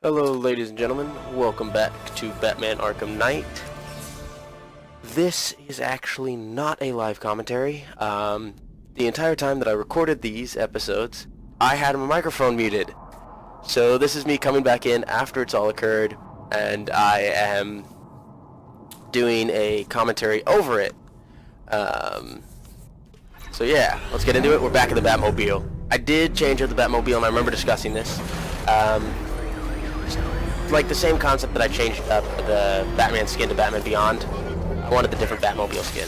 Hello ladies and gentlemen, welcome back to Batman Arkham Knight. This is actually not a live commentary. The entire time that I recorded these episodes, I had my microphone muted. So this is me coming back in after it's all occurred, and I am doing a commentary over it. So yeah, let's get into it. We're back in the Batmobile. I did change out the Batmobile, and I remember discussing this. Like the same concept that I changed up the Batman skin to Batman Beyond. I wanted the different Batmobile skin.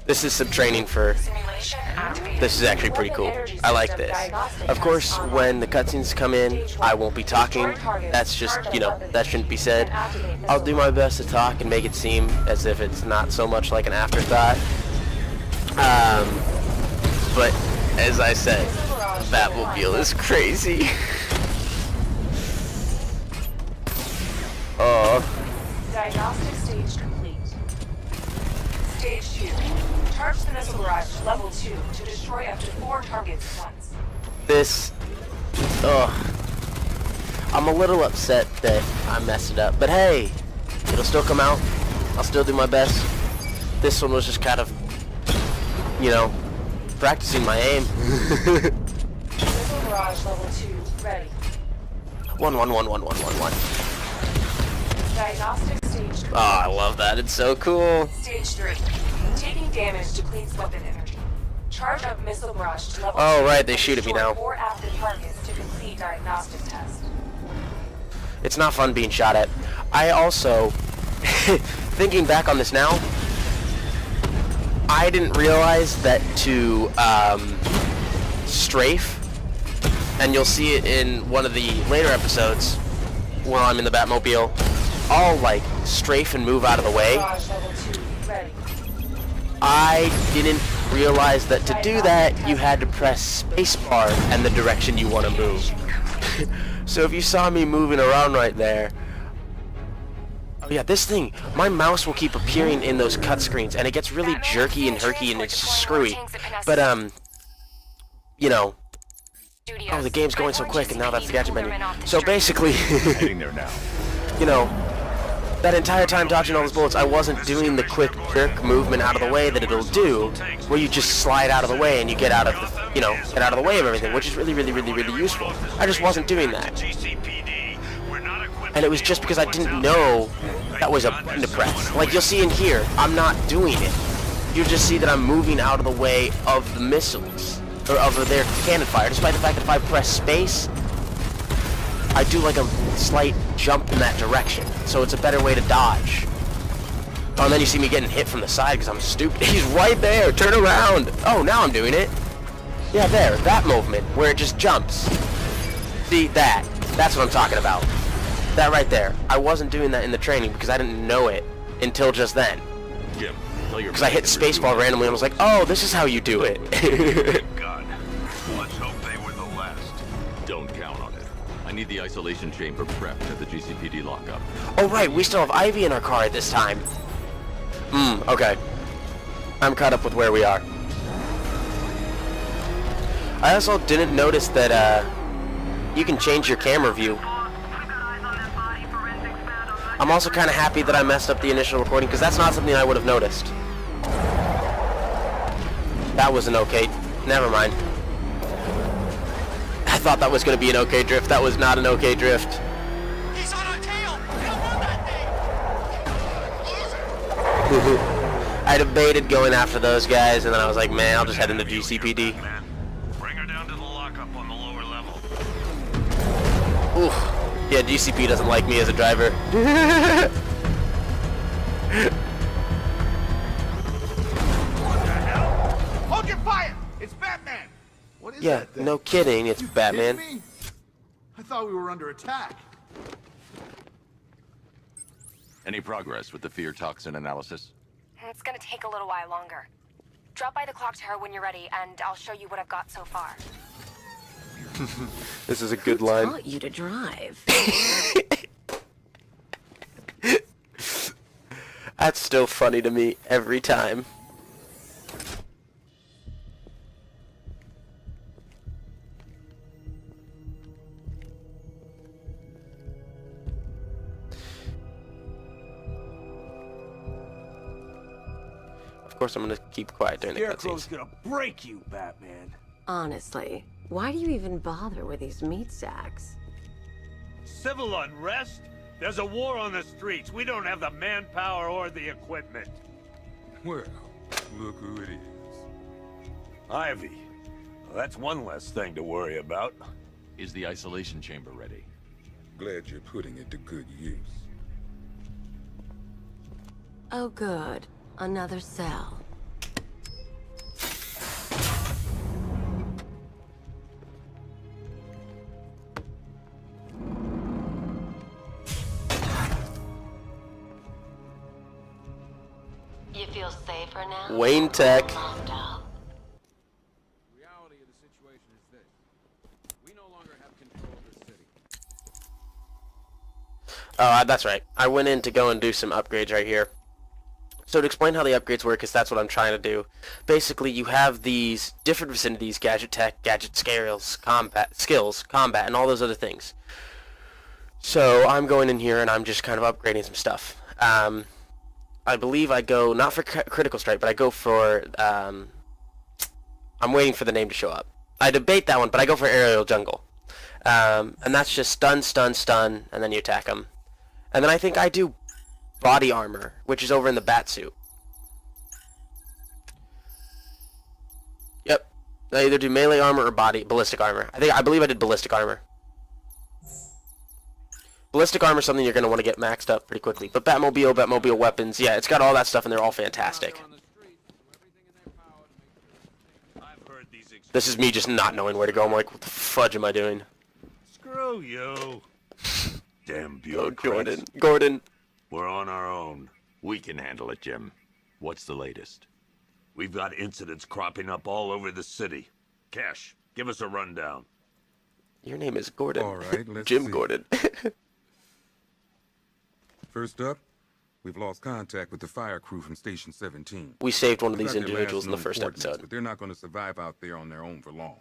This is some training for... This is actually pretty cool. I like this. Of course, when the cutscenes come in, I won't be talking. That's just, you know, that shouldn't be said. I'll do my best to talk and make it seem as if it's not so much like an afterthought. But, as I said, Batmobile is crazy. Diagnostic stage complete. Stage 2. Charge the missile barrage to level 2 to destroy up to 4 targets at once. This... I'm a little upset that I messed it up. But hey, it'll still come out. I'll still do my best. This one was just kind of, you know, practicing my aim. Missile barrage level 2 ready. 1-1-1-1-1-1-1. Diagnostic stage. Oh, I love that. It's so cool. Stage 3. Taking damage depletes weapon energy. Charge up missile barrage to level 2. Oh, right, they shoot at me now. 4 active targets to complete diagnostic test. It's not fun being shot at. I also, thinking back on this now, I didn't realize that to strafe, and you'll see it in one of the later episodes while I'm in the Batmobile, I'll like strafe and move out of the way. Barrage level 2 ready. I didn't realize that to do that you had to press spacebar and the direction you want to move. So if you saw me moving around right there, oh yeah, this thing, my mouse will keep appearing in those cut screens, and it gets really jerky and herky and it's screwy. But you know, oh, the game's going so quick, and now that's the gadget menu. So basically, Heading there now. you know, that entire time dodging all those bullets, I wasn't doing the quick jerk movement out of the way that it'll do, where you just slide out of the way and you get out of the, you know, get out of the way of everything, which is really useful. I just wasn't doing that. And it was just because I didn't know that was a button to press. Like you'll see in here, I'm not doing it. You'll just see that I'm moving out of the way of the missiles, or of their cannon fire, despite the fact that if I press space, I do like a slight jump in that direction, so it's a better way to dodge. Oh, and then you see me getting hit from the side because I'm stupid. He's right there, turn around! Oh, now I'm doing it. Yeah, there, that movement, where it just jumps. See, that's what I'm talking about. That right there. I wasn't doing that in the training because I didn't know it until just then. Jim, Because I hit spacebar randomly and was like, oh, this is how you do it. God. Let's hope they were the last. Don't count on it. I need the isolation chamber prepped at the GCPD lockup. Oh right, we still have Ivy in our car at this time. Okay. I'm caught up with where we are. I also didn't notice that you can change your camera view. I'm also kind of happy that I messed up the initial recording, because that's not something I would have noticed. That was an okay... Never mind. I thought that was going to be an okay drift. That was not an okay drift. He's on our tail! Come on, that thing! I debated going after those guys, and then I was like, man, I'll just head into GCPD. Bring her down to the lockup on the lower level. Oof. Yeah, GCP doesn't like me as a driver. What the hell? Hold your fire! It's Batman! What is Yeah, that thing? no kidding, it's You Batman. kidding me? I thought we were under attack. Any progress with the fear toxin analysis? It's gonna take a little while longer. Drop by the clock tower when you're ready, and I'll show you what I've got so far. This is a good line. Taught you to drive. That's still funny to me every time. course, I'm gonna keep quiet during the Scarecrow's cutscenes. gonna break you, Batman. Honestly, why do you even bother with these meat sacks? Civil unrest? There's a war on the streets. We don't have the manpower or the equipment. Well, look who it is. Ivy. Well, that's one less thing to worry about. Is the isolation chamber ready? Glad you're putting it to good use. Oh good, another cell. You feel safer now? Wayne Tech. Locked up. Reality of the situation is this. We no longer have control of the city. Oh, that's right. I went in to go and do some upgrades right here. So to explain how the upgrades work, because that's what I'm trying to do. Basically, you have these different vicinities, gadget tech, gadget skills, combat, and all those other things. So I'm going in here and I'm just kind of upgrading some stuff. I believe I go, not for Critical Strike, but I go for, I'm waiting for the name to show up. I debate that one, but I go for Aerial Jungle. And that's just stun, stun, stun, and then you attack them. And then I think I do Body Armor, which is over in the bat suit. Yep. I either do melee armor or ballistic armor. I believe I did ballistic armor. Ballistic armor is something you're going to want to get maxed up pretty quickly. But Batmobile weapons, yeah, it's got all that stuff and they're all fantastic. I've heard these This is me just not knowing where to go. I'm like, what the fudge am I doing? Screw you. Damn Oh, bureaucrats. Gordon. We're on our own. We can handle it, Jim. What's the latest? We've got incidents cropping up all over the city. Cash, give us a rundown. Your name is Gordon. All right, let's Jim see. Gordon. First up, we've lost contact with the fire crew from Station 17. We saved one of We these got their individuals last in the known first coordinates, episode. But they're not going to survive out there on their own for long.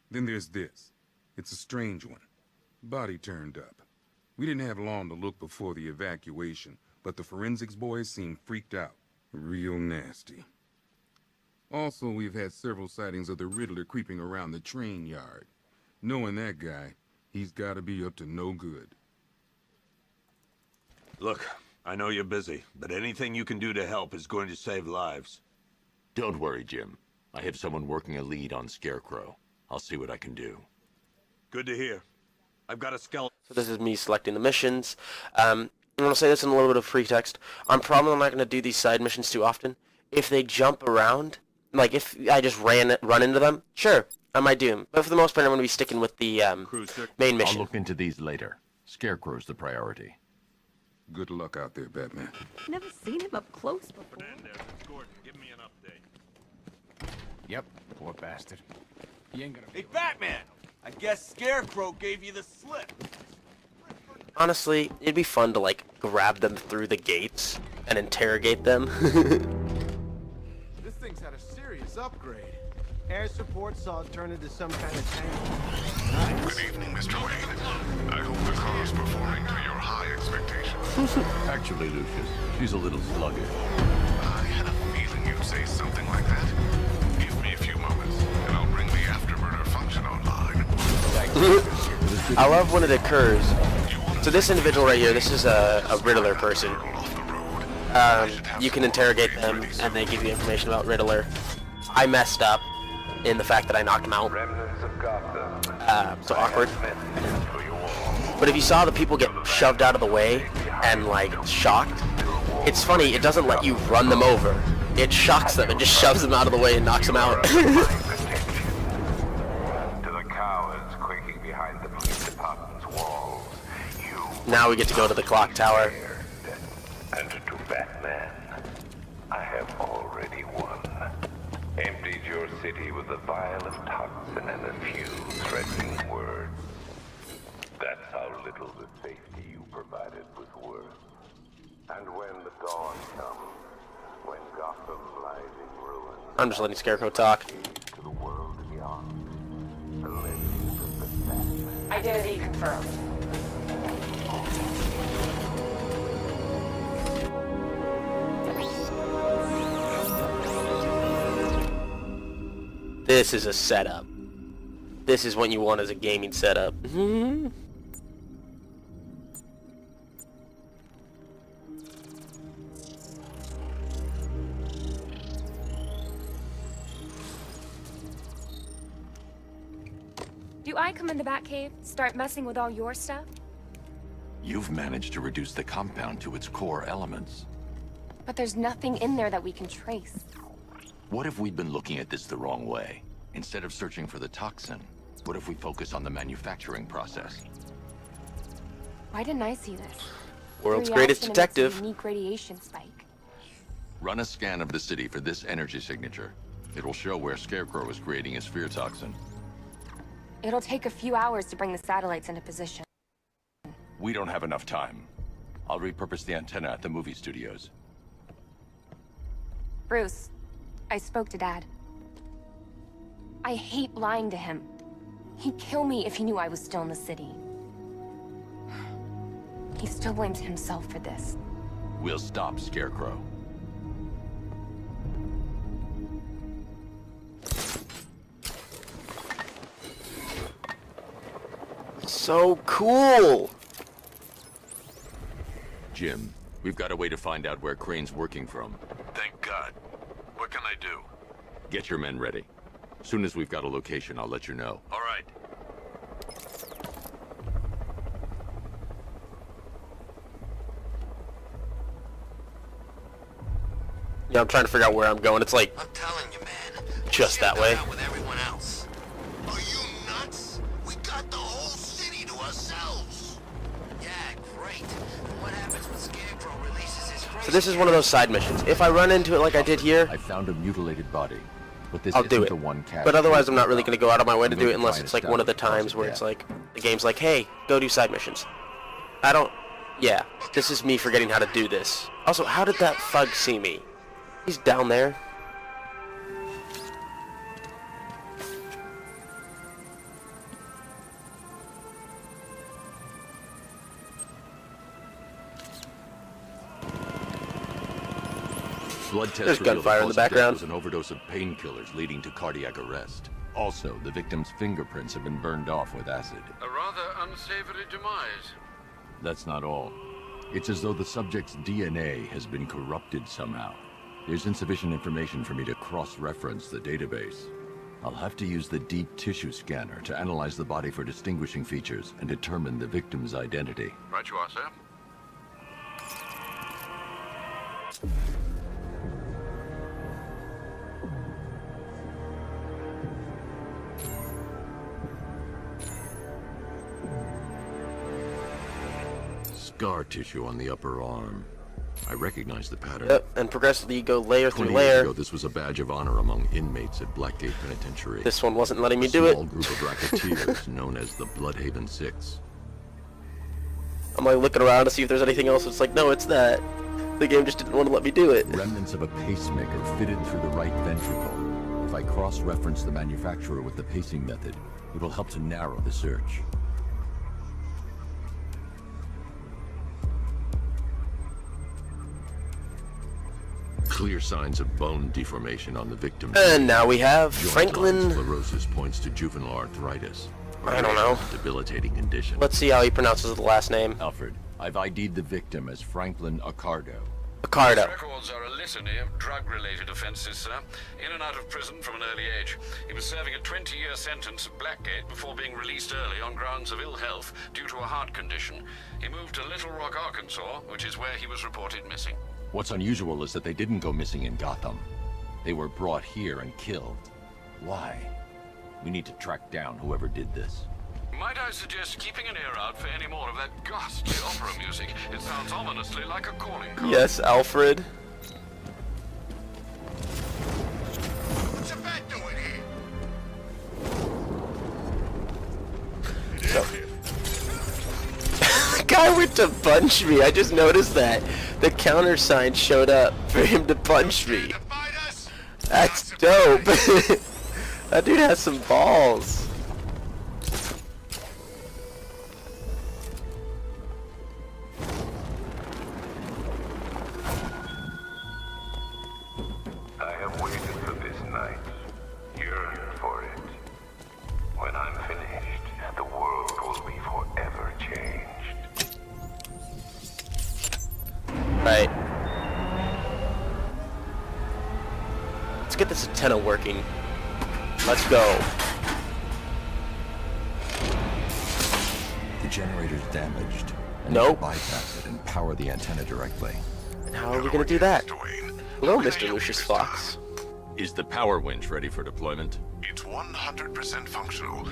Then there's this. It's a strange one. Body turned up. We didn't have long to look before the evacuation, but the forensics boys seemed freaked out. Real nasty. Also, we've had several sightings of the Riddler creeping around the train yard. Knowing that guy, he's got to be up to no good. Look, I know you're busy, but anything you can do to help is going to save lives. Don't worry, Jim. I have someone working a lead on Scarecrow. I'll see what I can do. Good to hear. I've got a skeleton. So this is me selecting the missions. I'm going to say this in a little bit of pretext. I'm probably not going to do these side missions too often. If they jump around, like if I just run into them, sure, I might do them. But for the most part, I'm going to be sticking with the main I'll mission. look into these later. Scarecrow's the priority. Good luck out there, Batman. Never seen him up close before. Fernandez, it's Gordon. Give me an update. Yep, poor bastard. He ain't gonna. Hey, Batman! I guess Scarecrow gave you the slip. Honestly, it'd be fun to like grab them through the gates and interrogate them. This thing's had a serious upgrade. Air support saw it turn into some kind of tank. Good evening, Mr. Wayne. I hope the car's performing to your high expectations. Actually, Lucius, she's a little sluggish. I had a feeling you'd say something like that. Give me a few moments, and I'll bring the afterburner function online. I love when it occurs. So this individual right here, this is a Riddler person. You can interrogate them, and they give you information about Riddler. I messed up in the fact that I knocked him out. So awkward. But if you saw the people get shoved out of the way and like shocked, it's funny, it doesn't let you run them over. It shocks them and just shoves them out of the way and knocks them out. To the cowards quaking behind the police department's walls, you Now we get to go to the clock tower. and to Batman, I have already won. Emptied your city with a vial of toxin and a few threatening words. That's how little the safety you provided was worth. And when the dawn comes, when Gotham lies in ruins, I'm just letting Scarecrow talk. to the world beyond, the legend of the Batman. Identity confirmed. This is a setup. This is what you want as a gaming setup. Do I come in the Batcave, start messing with all your stuff? You've managed to reduce the compound to its core elements. But there's nothing in there that we can trace. What if we'd been looking at this the wrong way? Instead of searching for the toxin, what if we focus on the manufacturing process? Why didn't I see this? World's The greatest reaction emits a detective. unique radiation spike. Run a scan of the city for this energy signature. It will show where Scarecrow is creating his fear toxin. It'll take a few hours to bring the satellites into position. We don't have enough time. I'll repurpose the antenna at the movie studios. Bruce, I spoke to Dad. I hate lying to him. He'd kill me if he knew I was still in the city. He still blames himself for this. We'll stop Scarecrow. So cool! Jim, we've got a way to find out where Crane's working from. Thank God. What can I do? Get your men ready. Soon as we've got a location, I'll let you know. All right. Yeah, I'm trying to figure out where I'm going. It's like I'm telling you, man. just that way. With everyone else. Are you nuts? We got the whole city to ourselves. Yeah, great. And what happens when Scarecrow releases his crazy? So this is one of those side missions. If I run into it like I did here, I found a mutilated body, but this I'll do isn't it. the one cast. But otherwise, I'm not really going to go out of my way to I'm do going it to unless try it's and like one of the establish times cause where of it's death. like, the game's like, hey, go do side missions. I don't... Yeah, this is me forgetting how to do this. Also, how did that thug see me? He's down there. Blood tests There's reveal gunfire in the cause of death background. was an overdose of painkillers leading to cardiac arrest. Also, the victim's fingerprints have been burned off with acid. A rather unsavory demise. That's not all. It's as though the subject's DNA has been corrupted somehow. There's insufficient information for me to cross-reference the database. I'll have to use the deep tissue scanner to analyze the body for distinguishing features and determine the victim's identity. Right you are, sir. Scar tissue on the upper arm. I recognize the pattern. Yep, and progressively you go layer through 20 years layer. ago, this was a badge of honor among inmates at Blackgate Penitentiary. This one wasn't letting me A do it. small group of racketeers known as the Bloodhaven Six. I'm like looking around to see if there's anything else. It's like, no, it's that. The game just didn't want to let me do it. Remnants of a pacemaker fitted through the right ventricle. If I cross-reference the manufacturer with the pacing method, it will help to narrow the search. Clear signs of bone deformation on the victim. And now we have Joint Franklin. line sclerosis points to juvenile arthritis. I don't know. Debilitating condition. Let's see how he pronounces the last name. Alfred, I've ID'd the victim as Franklin Accardo. Accardo. Records are a litany of drug-related offenses, sir. In and out of prison from an early age. He was serving a 20-year sentence at Blackgate before being released early on grounds of ill health due to a heart condition. He moved to Little Rock, Arkansas, which is where he was reported missing. What's unusual is that they didn't go missing in Gotham. They were brought here and killed. Why? We need to track down whoever did this. Might I suggest keeping an ear out for any more of that ghastly opera music? It sounds ominously like a calling card. Yes, Alfred. What's the bat doing here? So. The guy went to punch me. I just noticed that. The counter sign showed up for him to punch me. That's dope. That dude has some balls. I have waited for this night, yearned for Right. Let's get this antenna working. Let's go. The generator's damaged. And Nope. you can bypass it and power the antenna directly. And how are we gonna do that? Hello, Mr. Lucius Fox. Is the power winch ready for deployment? It's 100% functional,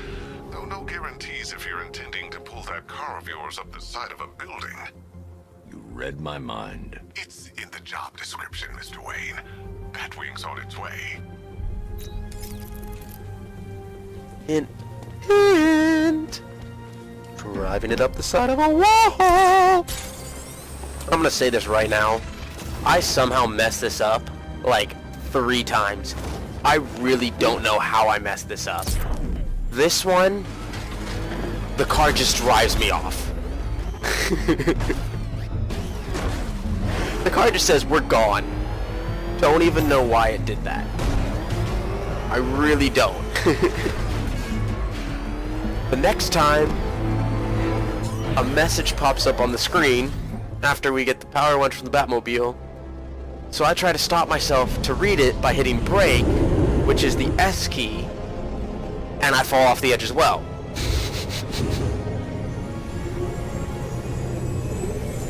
though no guarantees if you're intending to pull that car of yours up the side of a building. You read my mind. It's in the job description, Mr. Wayne. Batwing's on its way. Hint. Driving it up the side of a wall. I'm gonna say this right now. I somehow messed this up like 3 times. I really don't know how I messed this up. This one, the car just drives me off. The car just says, we're gone. Don't even know why it did that. I really don't. The next time a message pops up on the screen after we get the power winch from the Batmobile, so I try to stop myself to read it by hitting brake, which is the S key, and I fall off the edge as well.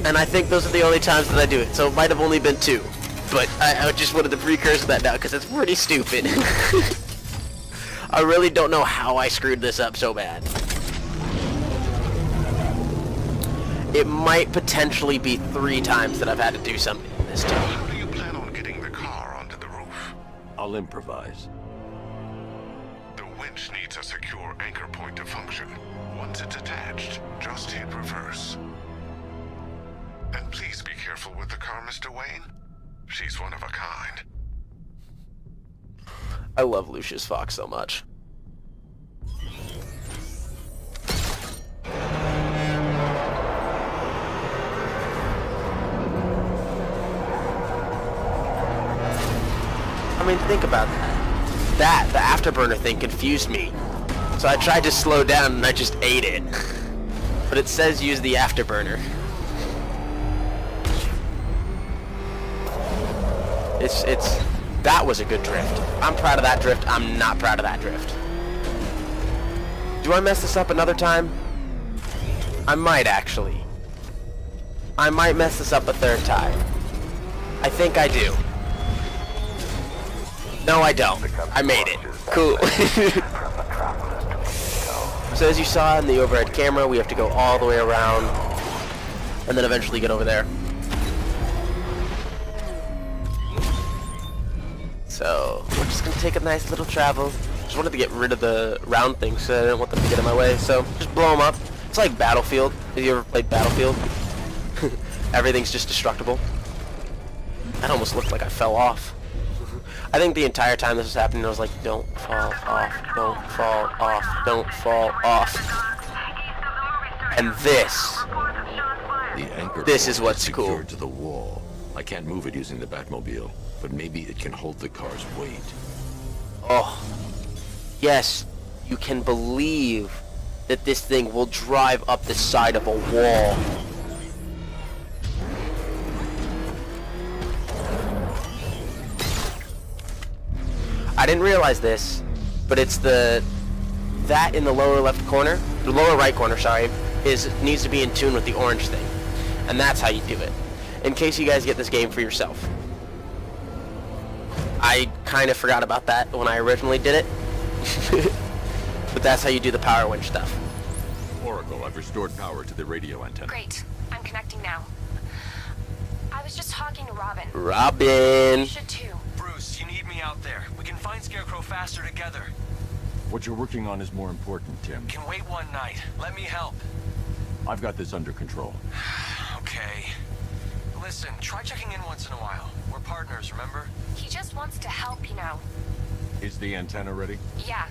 And I think those are the only times that I do it, so it might have only been 2. But I just wanted to precurse that now, because it's pretty stupid. I really don't know how I screwed this up so bad. It might potentially be 3 times that I've had to do something this time. How do you plan on getting the car onto the roof? I'll improvise. The winch needs a secure anchor point to function. Once it's attached, just hit reverse. And please be careful with the car, Mr. Wayne. She's one of a kind. I love Lucius Fox so much. I mean, think about that. The afterburner thing confused me. So I tried to slow down and I just ate it. But it says use the afterburner. That was a good drift. I'm proud of that drift. I'm not proud of that drift. Do I mess this up another time? I might actually. I might mess this up a 3rd time. I think I do. No, I don't. I made it. Cool. So as you saw in the overhead camera, we have to go all the way around and then eventually get over there. So we're just gonna take a nice little travel. Just wanted to get rid of the round things so I didn't want them to get in my way. So just blow them up. It's like Battlefield. Have you ever played Battlefield? Everything's just destructible. That almost looked like I fell off. I think the entire time this was happening, I was like, don't fall off, don't fall off, don't fall off. And this is what's cool. Secured to the wall. I can't move it using the Batmobile, but maybe it can hold the car's weight. Oh, yes, you can believe that this thing will drive up the side of a wall. I didn't realize this, but it's that in the lower left corner, the lower right corner, sorry, needs to be in tune with the orange thing. And that's how you do it. In case you guys get this game for yourself. I kind of forgot about that when I originally did it. But that's how you do the power winch stuff. Oracle, I've restored power to the radio antenna. Great. I'm connecting now. I was just talking to Robin. Robin! You should too. Bruce, you need me out there. We can find Scarecrow faster together. What you're working on is more important, Tim. Can wait one night. Let me help. I've got this under control. Okay. Listen, try checking in once in a while. We're partners, remember? He just wants to help, you know. Is the antenna ready? Yeah,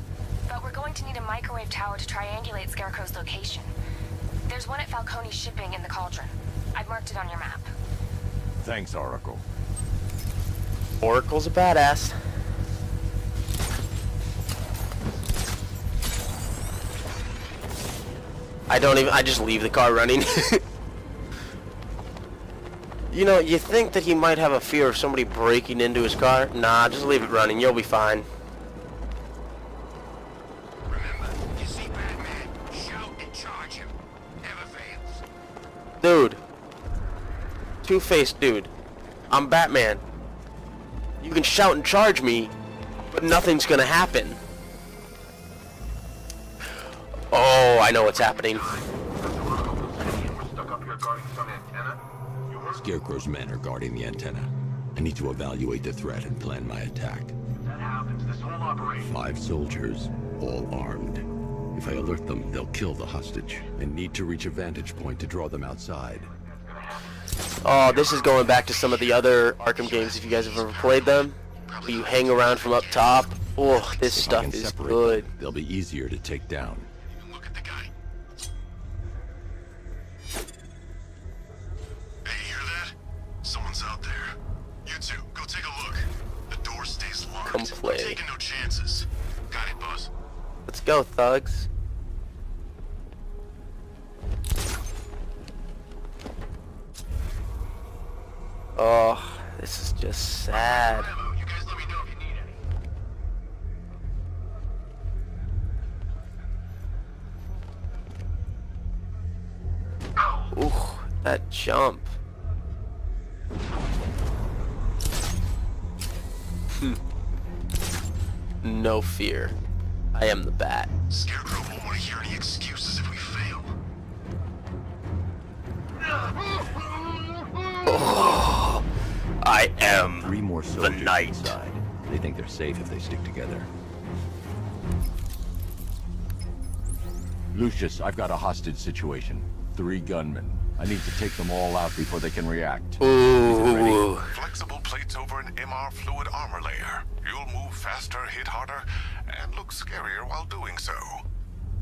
but we're going to need a microwave tower to triangulate Scarecrow's location. There's one at Falcone's shipping in the Cauldron. I've marked it on your map. Thanks, Oracle. Oracle's a badass. I just leave the car running. You know, you think that he might have a fear of somebody breaking into his car? Nah, just leave it running. You'll be fine. Remember, you see Batman, shout and charge him. Never fails. Dude. Two-faced dude. I'm Batman. You can shout and charge me, but nothing's gonna happen. Oh, I know what's happening. Scarecrow's men are guarding the antenna. I need to evaluate the threat and plan my attack. 5 soldiers, all armed. If I alert them, they'll kill the hostage. I need to reach a vantage point to draw them outside. Oh, this is going back to some of the other Arkham games if you guys have ever played them. Where you hang around from up top. Oh, this stuff is good. They'll be easier to take down. Look at the guy. Hey, you hear that? Someone's out there. You two, go take a look. The door stays locked. Come play. We're taking no chances. Got it, boss? Let's go, thugs. Oh, this is just sad. You guys let me know if you need any. Ooh, that jump. No fear. I am the Bat. Scarecrow won't want to hear any excuses if we fail. Oh, I am 3 more the soldiers Knight. inside. They think they're safe if they stick together. Lucius, I've got a hostage situation. 3 gunmen. I need to take them all out before they can react. Ooh. Flexible plates over an MR fluid armor layer. You'll move faster, hit harder, and look scarier while doing so.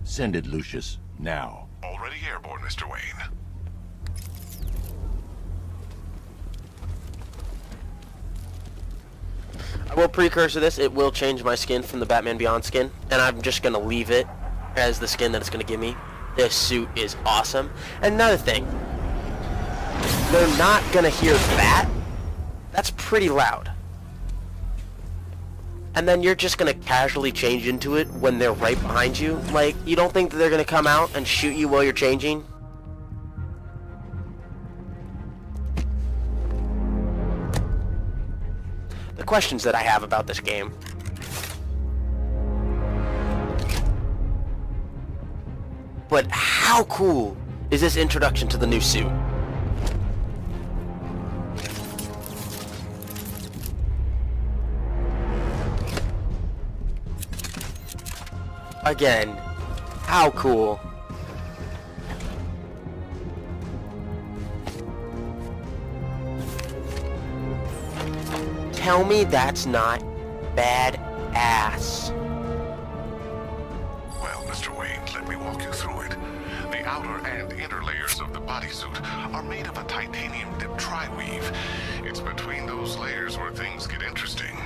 Send it, Lucius. Now. Already airborne, Mr. Wayne. I will precursor this. It will change my skin from the Batman Beyond skin, and I'm just gonna leave it as the skin that it's gonna give me. This suit is awesome. And another thing, they're not gonna hear that. That's pretty loud. And then you're just gonna casually change into it when they're right behind you. Like, you don't think that they're gonna come out and shoot you while you're changing? The questions that I have about this game. But how cool is this introduction to the new suit? Again, how cool. Tell me that's not badass. Well, Mr. Wayne, let me walk you through it. The outer and inner layers of the bodysuit are made of a titanium dip tri-weave. It's between those layers where things get interesting.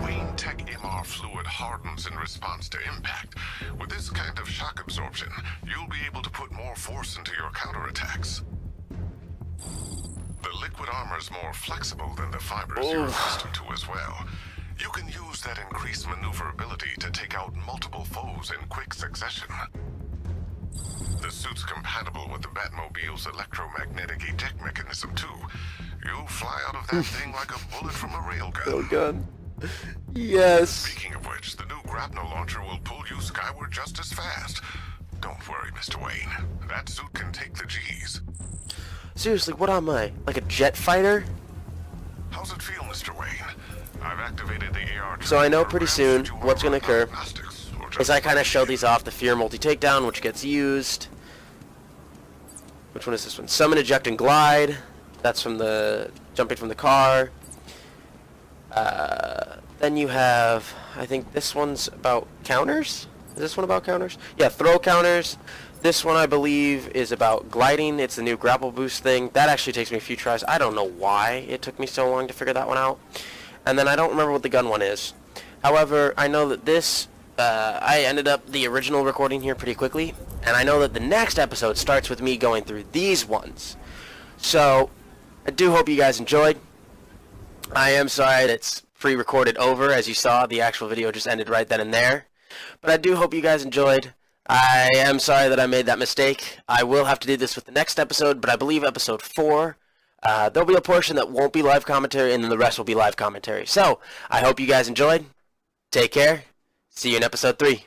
Wayne Tech MR fluid hardens in response to impact. With this kind of shock absorption, you'll be able to put more force into your counterattacks. The liquid armor's more flexible than the fibers you're accustomed to as well. You can use that increased maneuverability to take out multiple foes in quick succession. The suit's compatible with the Batmobile's electromagnetic eject mechanism too. You'll fly out of that thing like a bullet from a railgun. Railgun. Yes. Speaking of which, the new grapnel launcher will pull you skyward just as fast. Don't worry, Mr. Wayne. That suit can take the G's. Seriously, what am I? Like a jet fighter? How's it feel, Mr. Wayne? I've activated the AR. So I know pretty soon what's going to occur. As I kind of show these off, the Fear multi-takedown, which gets used. Which one is this one? Summon, eject, and glide. That's from the jumping from the car. Then you have, I think this one's about counters? Is this one about counters? Yeah, throw counters. This one, I believe, is about gliding. It's the new grapple boost thing. That actually takes me a few tries. I don't know why it took me so long to figure that one out. And then I don't remember what the gun one is. However, I know that this, I ended up the original recording here pretty quickly. And I know that the next episode starts with me going through these ones. So, I do hope you guys enjoyed. I am sorry that it's pre-recorded over. As you saw, the actual video just ended right then and there. But I do hope you guys enjoyed. I am sorry that I made that mistake. I will have to do this with the next episode, but I believe episode 4, there'll be a portion that won't be live commentary, and then the rest will be live commentary. So, I hope you guys enjoyed. Take care. See you in episode 3.